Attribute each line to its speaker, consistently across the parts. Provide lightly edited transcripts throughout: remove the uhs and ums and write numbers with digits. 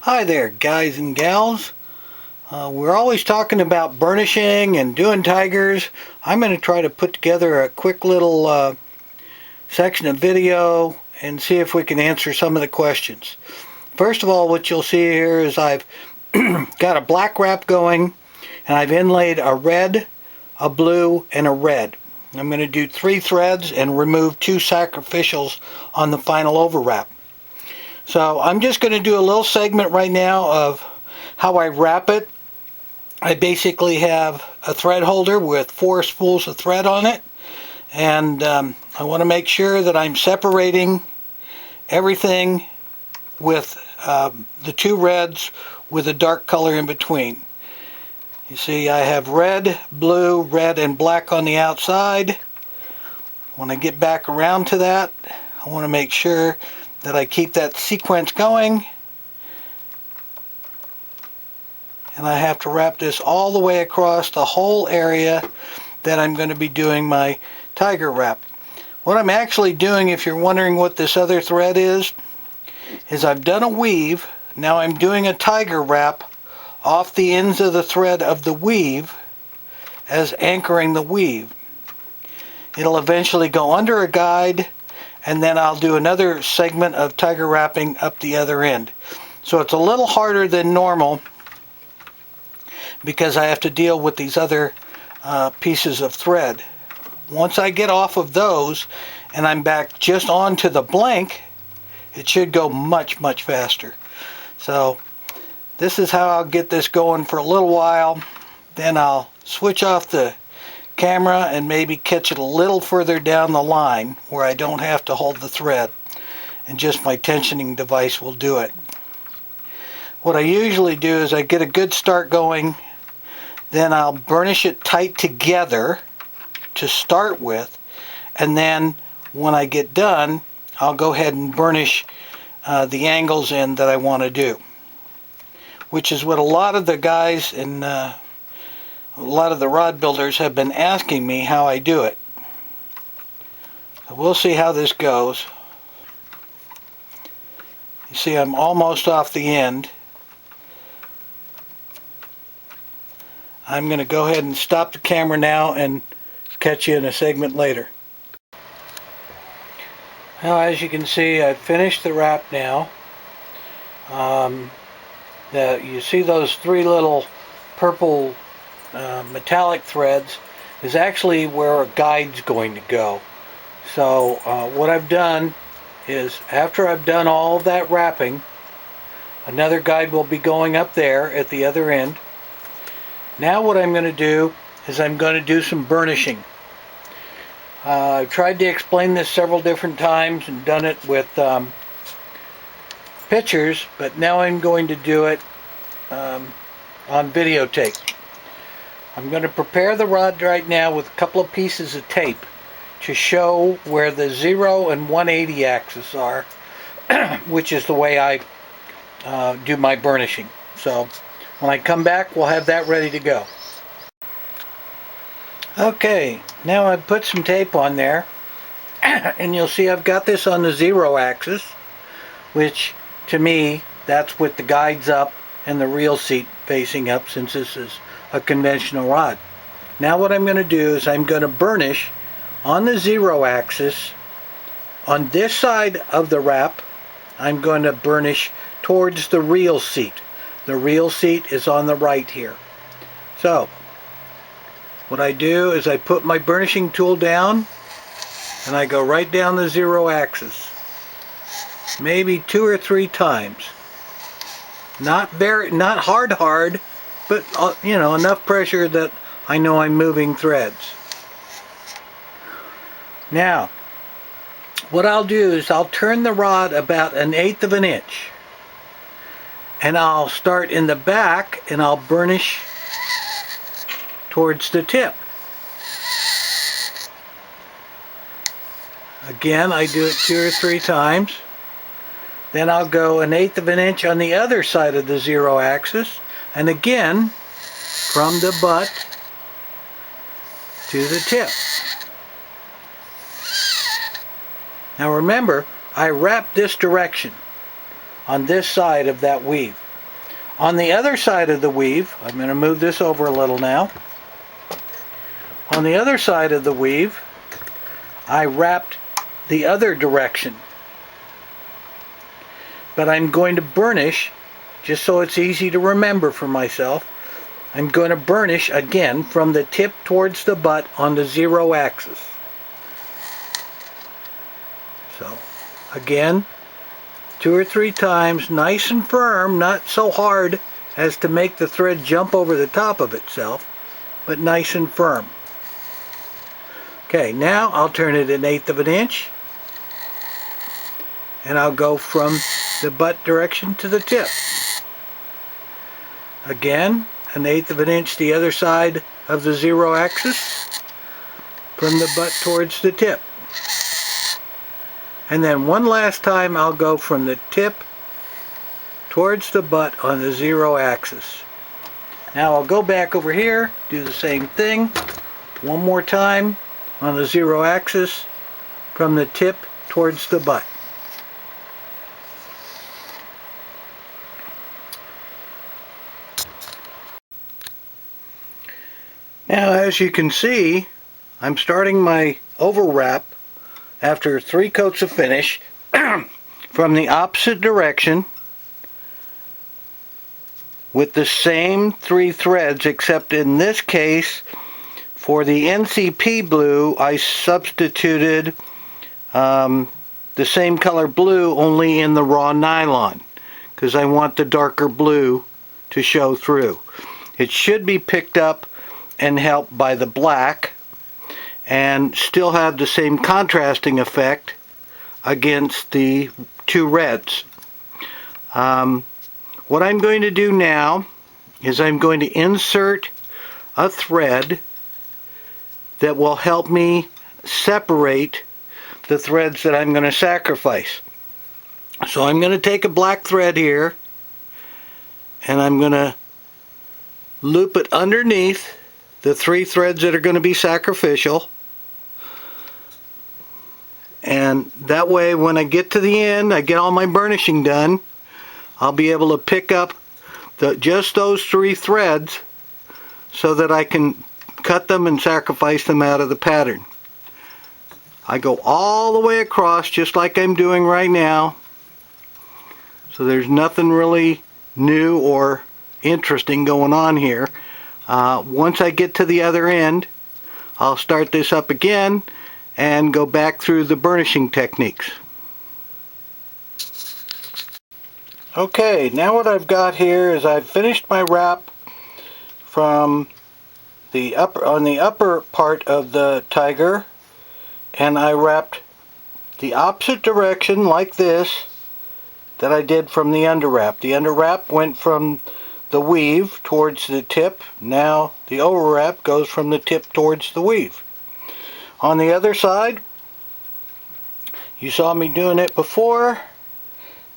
Speaker 1: Hi there, guys and gals. We're always talking about burnishing and doing tigers. I'm going to try to put together a quick little section of video and see if we can answer some of the questions. First of all, what you'll see here is I've got a black wrap going, and I've inlaid a red, a blue, and a red. I'm going to do 3 threads and remove 2 sacrificials on the final overwrap. So I'm just going to do a little segment right now of how I wrap it. I basically have a thread holder with 4 spools of thread on it, and I want to make sure that I'm separating everything with the 2 reds with a dark color in between. You see, I have red, blue, red, and black on the outside. When I get back around to that, I want to make sure that I keep that sequence going, and I have to wrap this all the way across the whole area that I'm going to be doing my tiger wrap. What I'm actually doing, if you're wondering what this other thread is I've done a weave. Now I'm doing a tiger wrap off the ends of the thread of the weave as anchoring the weave. It'll eventually go under a guide, and then I'll do another segment of tiger wrapping up the other end. So it's a little harder than normal because I have to deal with these other pieces of thread. Once I get off of those and I'm back just onto the blank, it should go much faster. So this is how I'll get this going for a little while. Then I'll switch off the camera and maybe catch it a little further down the line where I don't have to hold the thread, and just my tensioning device will do it. What I usually do is I get a good start going, then I'll burnish it tight together to start with, and then when I get done I'll go ahead and burnish the angles in that I want to do, which is what a lot of the guys and a lot of the rod builders have been asking me how I do it. So we'll see how this goes. You see, I'm almost off the end. I'm going to go ahead and stop the camera now and catch you in a segment later. Now, as you can see, I've finished the wrap now. You see those 3 little purple metallic threads is actually where a guide's going to go. So what I've done is, after I've done all of that wrapping, another guide will be going up there at the other end. Now what I'm going to do is I'm going to do some burnishing. I've tried to explain this several different times and done it with pictures, but now I'm going to do it on videotape. I'm going to prepare the rod right now with a couple of pieces of tape to show where the 0 and 180 axis are, which is the way I do my burnishing. So when I come back, we'll have that ready to go. Okay, now I've put some tape on there, and you'll see I've got this on the 0 axis, which to me, that's with the guides up and the reel seat facing up, since this is a conventional rod. Now what I'm going to do is I'm going to burnish on the 0 axis. On this side of the wrap, I'm going to burnish towards the reel seat. The reel seat is on the right here. So what I do is I put my burnishing tool down and I go right down the 0 axis, maybe 2 or 3 times. Not hard, but you know, enough pressure that I know I'm moving threads. Now what I'll do is I'll turn the rod about 1/8 of an inch, and I'll start in the back and I'll burnish towards the tip. Again, I do it 2 or 3 times. Then I'll go 1/8 of an inch on the other side of the 0 axis, and again from the butt to the tip. Now remember, I wrap this direction on this side of that weave. On the other side of the weave, I'm going to move this over a little now. On the other side of the weave, I wrapped the other direction. But I'm going to burnish, just so it's easy to remember for myself, I'm going to burnish again from the tip towards the butt on the 0 axis. So, again, 2 or 3 times, nice and firm, not so hard as to make the thread jump over the top of itself, but nice and firm. Okay, now I'll turn it 1/8 of an inch, and I'll go from the butt direction to the tip. Again, 1/8 of an inch the other side of the 0 axis, from the butt towards the tip. And then one last time I'll go from the tip towards the butt on the 0 axis. Now I'll go back over here, do the same thing, one more time on the 0 axis, from the tip towards the butt. Now, as you can see, I'm starting my overwrap after 3 coats of finish from the opposite direction with the same 3 threads, except in this case, for the NCP blue, I substituted the same color blue, only in the raw nylon, because I want the darker blue to show through. It should be picked up and helped by the black and still have the same contrasting effect against the 2 reds. What I'm going to do now is I'm going to insert a thread that will help me separate the threads that I'm going to sacrifice. So I'm going to take a black thread here and I'm going to loop it underneath the 3 threads that are going to be sacrificial, and that way when I get to the end, I get all my burnishing done, I'll be able to pick up just those 3 threads so that I can cut them and sacrifice them out of the pattern. I go all the way across just like I'm doing right now, so there's nothing really new or interesting going on here. Once I get to the other end, I'll start this up again and go back through the burnishing techniques. Okay, now what I've got here is I've finished my wrap from the upper part of the tiger, and I wrapped the opposite direction like this that I did from the underwrap. The underwrap went from the weave towards the tip. Now the overwrap goes from the tip towards the weave. On the other side, you saw me doing it before.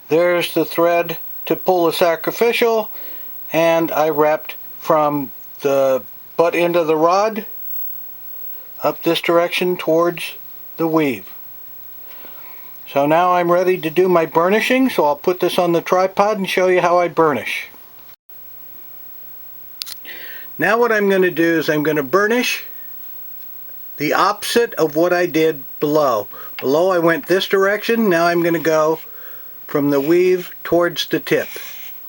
Speaker 1: There's the thread to pull the sacrificial, and I wrapped from the butt end of the rod up this direction towards the weave. So now I'm ready to do my burnishing, so I'll put this on the tripod and show you how I burnish. Now what I'm going to do is I'm going to burnish the opposite of what I did below. Below I went this direction, now I'm going to go from the weave towards the tip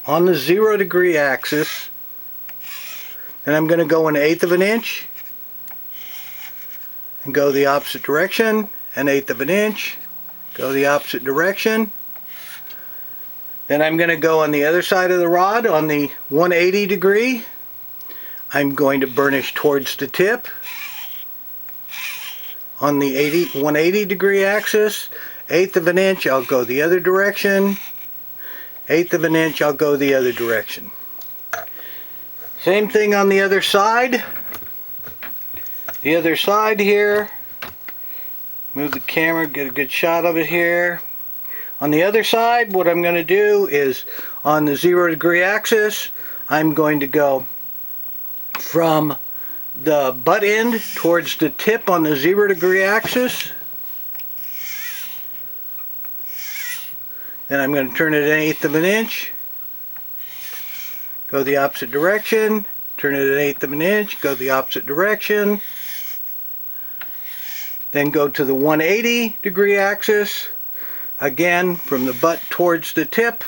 Speaker 1: on the 0 degree axis, and I'm going to go 1/8 of an inch and go the opposite direction, 1/8 of an inch, go the opposite direction. Then I'm going to go on the other side of the rod on the 180 degree. I'm going to burnish towards the tip on the 180 degree axis. 1/8 of an inch, I'll go the other direction. 1/8 of an inch, I'll go the other direction. Same thing on the other side. The other side here. Move the camera, get a good shot of it here. On the other side, what I'm going to do is on the 0 degree axis, I'm going to go from the butt end towards the tip on the 0 degree axis. Then I'm going to turn it 1/8 of an inch go the opposite direction, turn it an eighth of an inch, go the opposite direction, then go to the 180 degree axis, again from the butt towards the tip,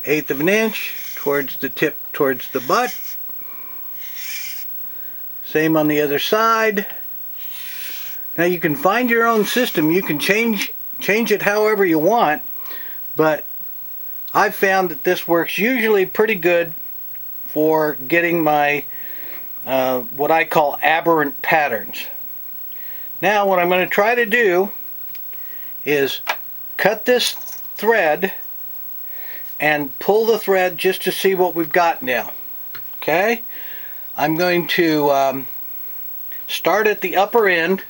Speaker 1: eighth of an inch towards the tip, towards the butt. Same on the other side. Now you can find your own system. You can change it however you want, but I've found that this works usually pretty good for getting my what I call aberrant patterns. Now what I'm going to try to do is cut this thread and pull the thread just to see what we've got now. Okay? I'm going to start at the upper end.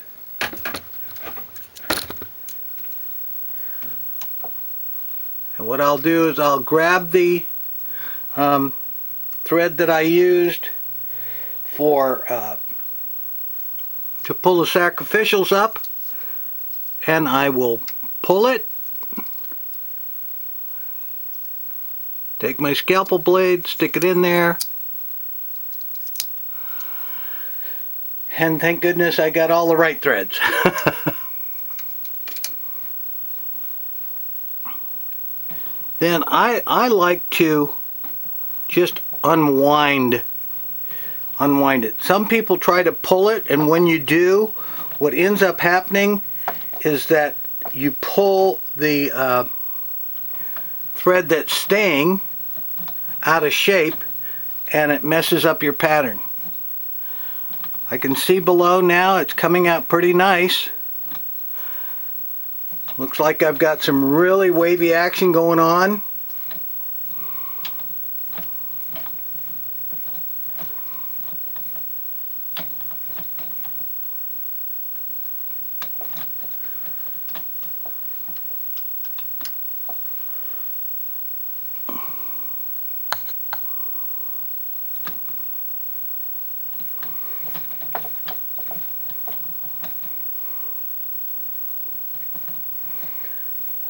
Speaker 1: And what I'll do is I'll grab the thread that I used for to pull the sacrificials up, and I will pull it. Take my scalpel blade, stick it in there, and thank goodness I got all the right threads. Then I like to just unwind it. Some people try to pull it, and when you do, what ends up happening is that you pull the thread that's staying out of shape, and it messes up your pattern. I can see below now it's coming out pretty nice. Looks like I've got some really wavy action going on.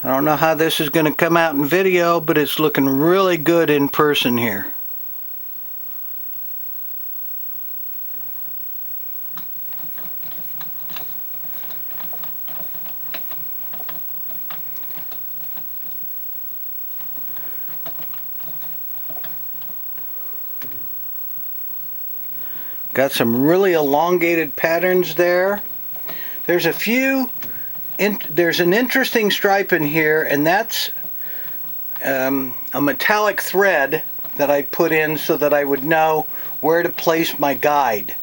Speaker 1: I don't know how this is going to come out in video, but it's looking really good in person here. Got some really elongated patterns there. There's a few. There's an interesting stripe in here, and that's a metallic thread that I put in so that I would know where to place my guide.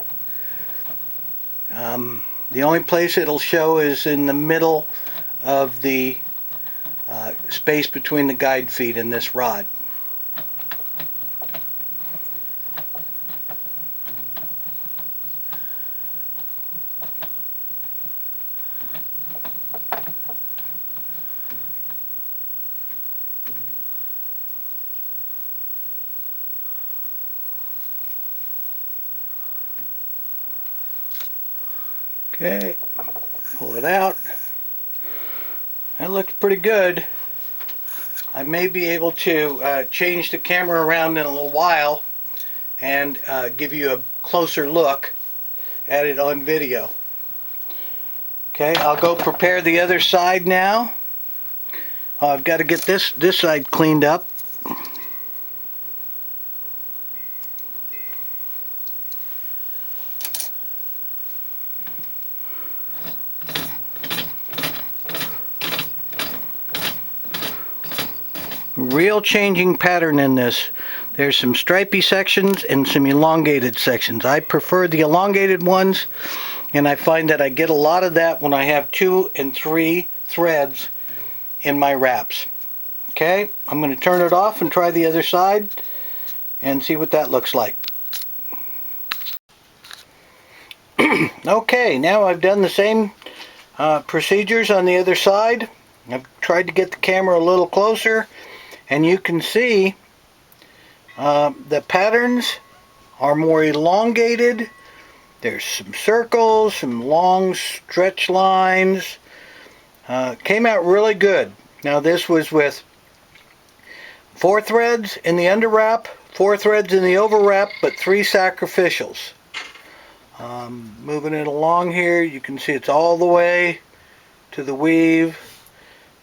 Speaker 1: The only place it'll show is in the middle of the space between the guide feet and this rod. Okay, pull it out. That looks pretty good. I may be able to change the camera around in a little while and give you a closer look at it on video. Okay, I'll go prepare the other side now. I've got to get this side cleaned up. Real changing pattern in this. There's some stripy sections and some elongated sections. I prefer the elongated ones, and I find that I get a lot of that when I have 2 and 3 threads in my wraps. Okay, I'm going to turn it off and try the other side and see what that looks like. Okay, now I've done the same procedures on the other side. I've tried to get the camera a little closer, and you can see the patterns are more elongated. There's some circles, some long stretch lines. Came out really good. Now this was with 4 threads in the underwrap, 4 threads in the overwrap, but 3 sacrificials. Moving it along here, you can see it's all the way to the weave.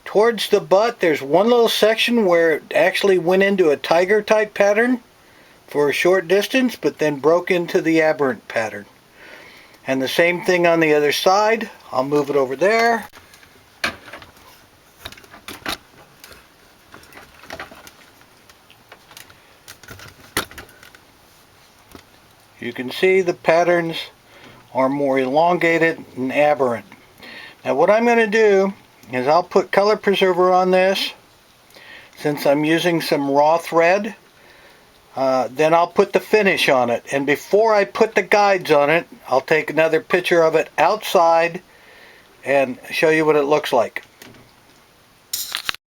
Speaker 1: Towards the butt, there's one little section where it actually went into a tiger type pattern for a short distance, but then broke into the aberrant pattern. And the same thing on the other side. I'll move it over there. You can see the patterns are more elongated and aberrant. Now what I'm going to do is I'll put color preserver on this since I'm using some raw thread. Then I'll put the finish on it, and before I put the guides on it, I'll take another picture of it outside and show you what it looks like.